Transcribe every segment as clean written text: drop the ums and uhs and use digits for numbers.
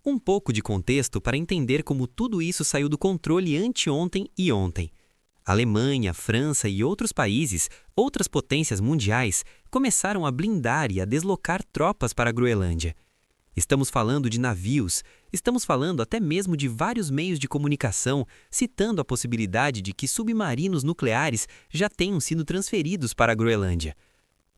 Um pouco de contexto para entender como tudo isso saiu do controle anteontem e ontem. Alemanha, França e outros países, outras potências mundiais, começaram a blindar e a deslocar tropas para a Groenlândia. Estamos falando de navios, estamos falando até mesmo de vários meios de comunicação, citando a possibilidade de que submarinos nucleares já tenham sido transferidos para a Groenlândia.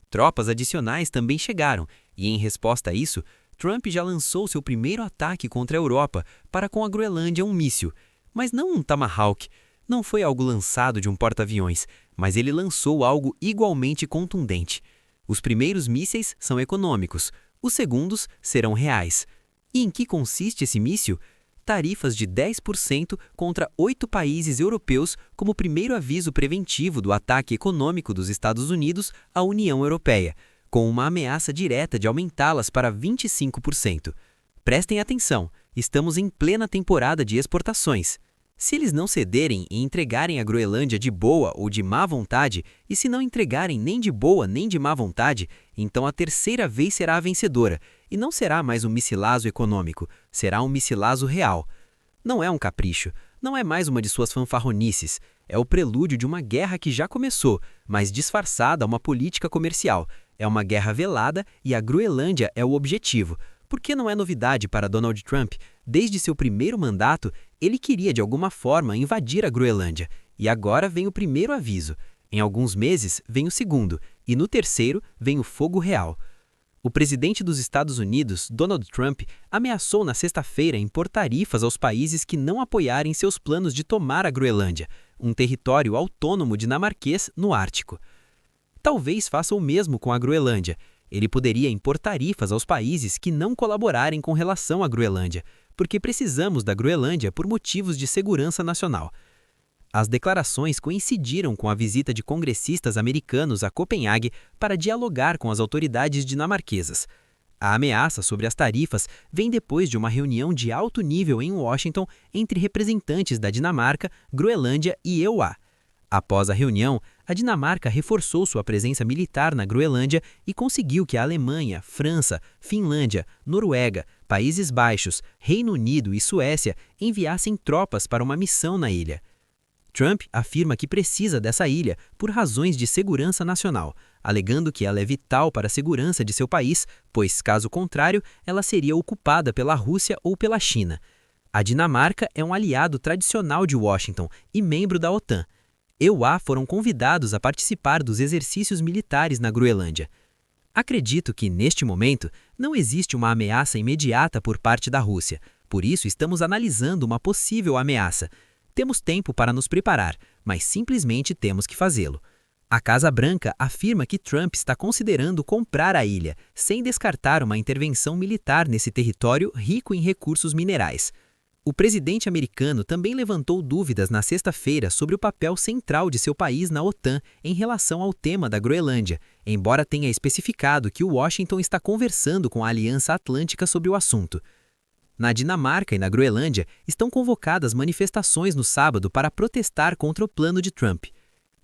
Tropas adicionais também chegaram, e em resposta a isso, Trump já lançou seu primeiro ataque contra a Europa para com a Groenlândia um míssil, mas não um Tomahawk. Não foi algo lançado de um porta-aviões, mas ele lançou algo igualmente contundente. Os primeiros mísseis são econômicos, os segundos serão reais. E em que consiste esse míssil? Tarifas de 10% contra 8 países europeus como primeiro aviso preventivo do ataque econômico dos Estados Unidos à União Europeia, com uma ameaça direta de aumentá-las para 25%. Prestem atenção, estamos em plena temporada de exportações. Se eles não cederem e entregarem a Groenlândia de boa ou de má vontade, e se não entregarem nem de boa nem de má vontade, então a terceira vez será a vencedora, e não será mais um missilazo econômico, será um missilazo real. Não é um capricho, não é mais uma de suas fanfarronices, é o prelúdio de uma guerra que já começou, mas disfarçada a uma política comercial. É uma guerra velada e a Groenlândia é o objetivo. Porque não é novidade para Donald Trump, desde seu primeiro mandato, ele queria de alguma forma invadir a Groenlândia. E agora vem o primeiro aviso. Em alguns meses vem o segundo, e no terceiro vem o fogo real. O presidente dos Estados Unidos, Donald Trump, ameaçou na sexta-feira impor tarifas aos países que não apoiarem seus planos de tomar a Groenlândia, um território autônomo dinamarquês no Ártico. Talvez faça o mesmo com a Groenlândia. Ele poderia impor tarifas aos países que não colaborarem com relação à Groenlândia, porque precisamos da Groenlândia por motivos de segurança nacional. As declarações coincidiram com a visita de congressistas americanos a Copenhague para dialogar com as autoridades dinamarquesas. A ameaça sobre as tarifas vem depois de uma reunião de alto nível em Washington entre representantes da Dinamarca, Groenlândia e EUA. Após a reunião, a Dinamarca reforçou sua presença militar na Groenlândia e conseguiu que a Alemanha, França, Finlândia, Noruega, Países Baixos, Reino Unido e Suécia enviassem tropas para uma missão na ilha. Trump afirma que precisa dessa ilha por razões de segurança nacional, alegando que ela é vital para a segurança de seu país, pois, caso contrário, ela seria ocupada pela Rússia ou pela China. A Dinamarca é um aliado tradicional de Washington e membro da OTAN. EUA foram convidados a participar dos exercícios militares na Groenlândia. Acredito que, neste momento, não existe uma ameaça imediata por parte da Rússia, por isso estamos analisando uma possível ameaça. Temos tempo para nos preparar, mas simplesmente temos que fazê-lo. A Casa Branca afirma que Trump está considerando comprar a ilha, sem descartar uma intervenção militar nesse território rico em recursos minerais. O presidente americano também levantou dúvidas na sexta-feira sobre o papel central de seu país na OTAN em relação ao tema da Groenlândia, embora tenha especificado que Washington está conversando com a Aliança Atlântica sobre o assunto. Na Dinamarca e na Groenlândia estão convocadas manifestações no sábado para protestar contra o plano de Trump.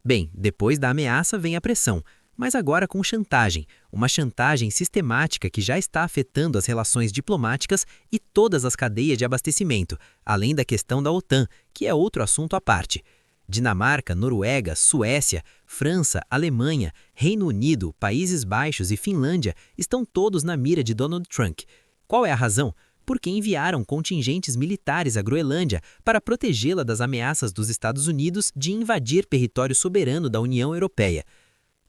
Bem, depois da ameaça vem a pressão, mas agora com chantagem, uma chantagem sistemática que já está afetando as relações diplomáticas e todas as cadeias de abastecimento, além da questão da OTAN, que é outro assunto à parte. Dinamarca, Noruega, Suécia, França, Alemanha, Reino Unido, Países Baixos e Finlândia estão todos na mira de Donald Trump. Qual é a razão? Porque enviaram contingentes militares à Groenlândia para protegê-la das ameaças dos Estados Unidos de invadir território soberano da União Europeia.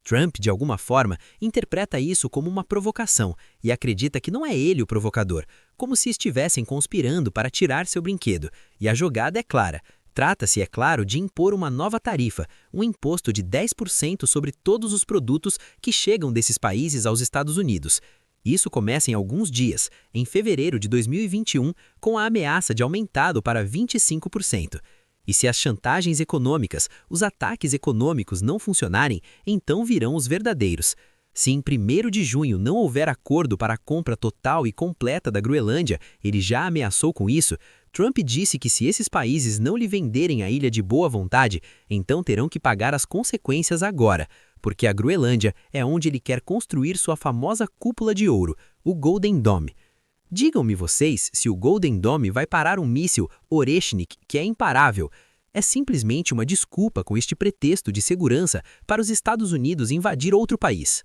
Trump, de alguma forma, interpreta isso como uma provocação e acredita que não é ele o provocador, como se estivessem conspirando para tirar seu brinquedo. E a jogada é clara. Trata-se, é claro, de impor uma nova tarifa, um imposto de 10% sobre todos os produtos que chegam desses países aos Estados Unidos. Isso começa em alguns dias, em fevereiro de 2021, com a ameaça de aumentado para 25%. E se as chantagens econômicas, os ataques econômicos não funcionarem, então virão os verdadeiros. Se em 1º de junho não houver acordo para a compra total e completa da Groenlândia, ele já ameaçou com isso, Trump disse que se esses países não lhe venderem a ilha de boa vontade, então terão que pagar as consequências agora, porque a Groenlândia é onde ele quer construir sua famosa cúpula de ouro, o Golden Dome. Digam-me vocês se o Golden Dome vai parar um míssil Oreshnik que é imparável. É simplesmente uma desculpa com este pretexto de segurança para os Estados Unidos invadir outro país.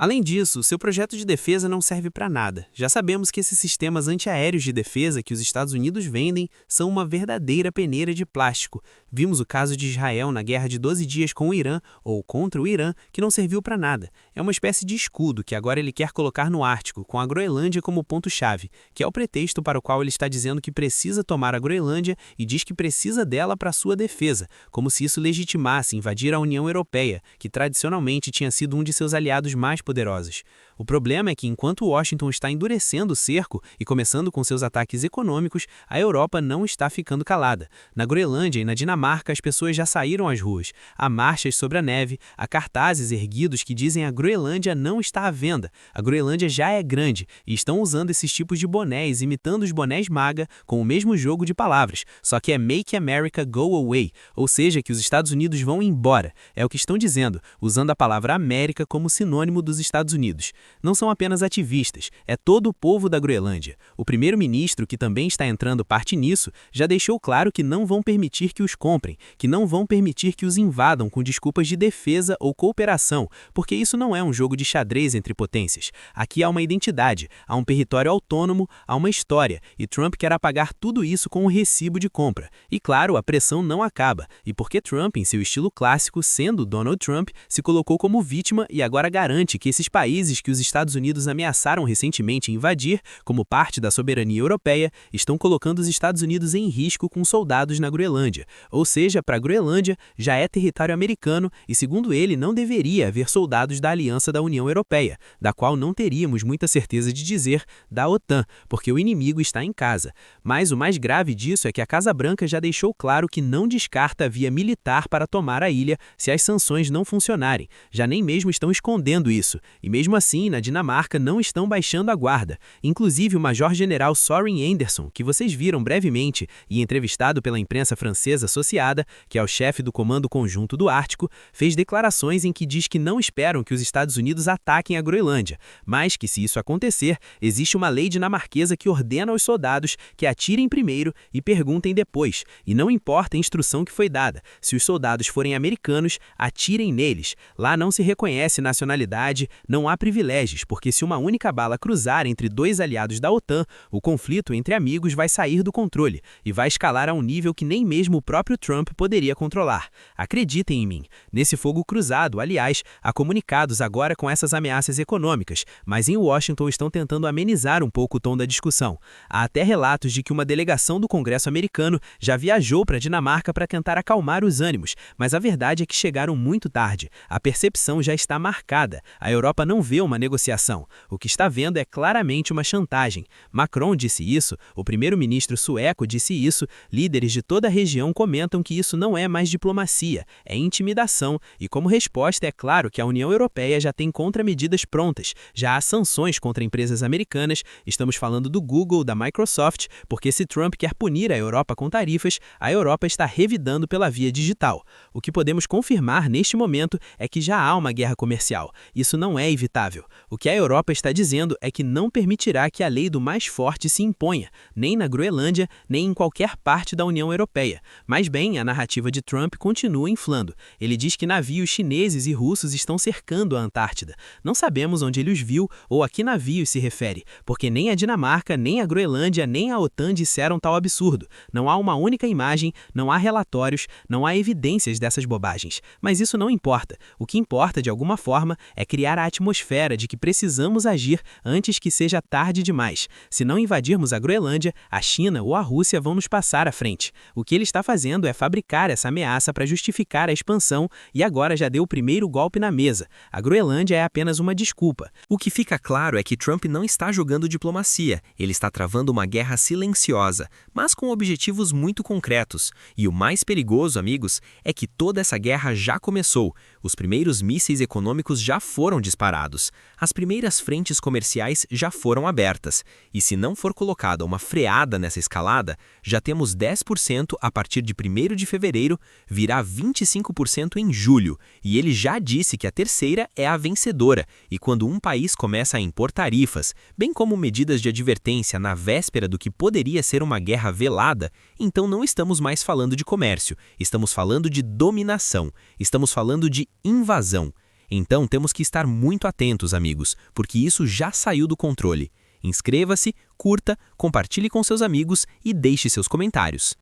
Além disso, seu projeto de defesa não serve para nada. Já sabemos que esses sistemas antiaéreos de defesa que os Estados Unidos vendem são uma verdadeira peneira de plástico. Vimos o caso de Israel na guerra de 12 dias com o Irã, ou contra o Irã, que não serviu para nada. É uma espécie de escudo que agora ele quer colocar no Ártico, com a Groenlândia como ponto-chave, que é o pretexto para o qual ele está dizendo que precisa tomar a Groenlândia e diz que precisa dela para sua defesa, como se isso legitimasse invadir a União Europeia, que tradicionalmente tinha sido um de seus aliados mais poderosos. O problema é que enquanto Washington está endurecendo o cerco e começando com seus ataques econômicos, a Europa não está ficando calada. Na Groenlândia e na Dinamarca, as pessoas já saíram às ruas. Há marchas sobre a neve, há cartazes erguidos que dizem a Groenlândia não está à venda. A Groenlândia já é grande e estão usando esses tipos de bonés, imitando os bonés MAGA com o mesmo jogo de palavras, só que é Make America Go Away, ou seja, que os Estados Unidos vão embora. É o que estão dizendo, usando a palavra América como sinônimo dos Estados Unidos. Não são apenas ativistas, é todo o povo da Groenlândia. O primeiro-ministro, que também está entrando parte nisso, já deixou claro que não vão permitir que os comprem, que não vão permitir que os invadam com desculpas de defesa ou cooperação, porque isso não é um jogo de xadrez entre potências. Aqui há uma identidade, há um território autônomo, há uma história, e Trump quer apagar tudo isso com um recibo de compra. E claro, a pressão não acaba, e porque Trump, em seu estilo clássico, sendo Donald Trump, se colocou como vítima e agora garante que esses países que os Estados Unidos ameaçaram recentemente invadir, como parte da soberania europeia, estão colocando os Estados Unidos em risco com soldados na Groenlândia. Ou seja, para a Groenlândia já é território americano e, segundo ele, não deveria haver soldados da Aliança da União Europeia, da qual não teríamos muita certeza de dizer da OTAN, porque o inimigo está em casa. Mas o mais grave disso é que a Casa Branca já deixou claro que não descarta a via militar para tomar a ilha se as sanções não funcionarem. Já nem mesmo estão escondendo isso. E mesmo assim, na Dinamarca não estão baixando a guarda. Inclusive o Major-General Søren Andersen, que vocês viram brevemente e entrevistado pela imprensa francesa associada, que é o chefe do Comando Conjunto do Ártico, fez declarações em que diz que não esperam que os Estados Unidos ataquem a Groenlândia, mas que se isso acontecer, existe uma lei dinamarquesa que ordena aos soldados que atirem primeiro e perguntem depois, e não importa a instrução que foi dada. Se os soldados forem americanos, atirem neles. Lá não se reconhece nacionalidade, não há privilégios, porque se uma única bala cruzar entre dois aliados da OTAN, o conflito entre amigos vai sair do controle e vai escalar a um nível que nem mesmo o próprio Trump poderia controlar. Acreditem em mim, nesse fogo cruzado, aliás, há comunicados agora com essas ameaças econômicas, mas em Washington estão tentando amenizar um pouco o tom da discussão. Há até relatos de que uma delegação do Congresso americano já viajou para a Dinamarca para tentar acalmar os ânimos, mas a verdade é que chegaram muito tarde. A percepção já está marcada. A Europa não vê uma negociação. O que está vendo é claramente uma chantagem. Macron disse isso, o primeiro-ministro sueco disse isso, líderes de toda a região comentam que isso não é mais diplomacia, é intimidação, e como resposta é claro que a União Europeia já tem contramedidas prontas, já há sanções contra empresas americanas, estamos falando do Google, da Microsoft, porque se Trump quer punir a Europa com tarifas, a Europa está revidando pela via digital. O que podemos confirmar neste momento é que já há uma guerra comercial. Isso não é evitável. O que a Europa está dizendo é que não permitirá que a lei do mais forte se imponha, nem na Groenlândia, nem em qualquer parte da União Europeia. Mas bem, a narrativa de Trump continua inflando. Ele diz que navios chineses e russos estão cercando a Antártida. Não sabemos onde ele os viu ou a que navios se refere, porque nem a Dinamarca, nem a Groenlândia, nem a OTAN disseram tal absurdo. Não há uma única imagem, não há relatórios, não há evidências dessas bobagens. Mas isso não importa. O que importa, de alguma forma, é criar a atmosfera de que precisamos agir antes que seja tarde demais. Se não invadirmos a Groenlândia, a China ou a Rússia vão nos passar à frente. O que ele está fazendo é fabricar essa ameaça para justificar a expansão e agora já deu o primeiro golpe na mesa. A Groenlândia é apenas uma desculpa. O que fica claro é que Trump não está jogando diplomacia, ele está travando uma guerra silenciosa, mas com objetivos muito concretos. E o mais perigoso, amigos, é que toda essa guerra já começou. Os primeiros mísseis econômicos já foram disparados. As primeiras frentes comerciais já foram abertas, e se não for colocada uma freada nessa escalada, já temos 10% a partir de 1º de fevereiro, virá 25% em julho, e ele já disse que a terceira é a vencedora, e quando um país começa a impor tarifas, bem como medidas de advertência na véspera do que poderia ser uma guerra velada, então não estamos mais falando de comércio, estamos falando de dominação, estamos falando de invasão. Então temos que estar muito atentos, amigos, porque isso já saiu do controle. Inscreva-se, curta, compartilhe com seus amigos e deixe seus comentários.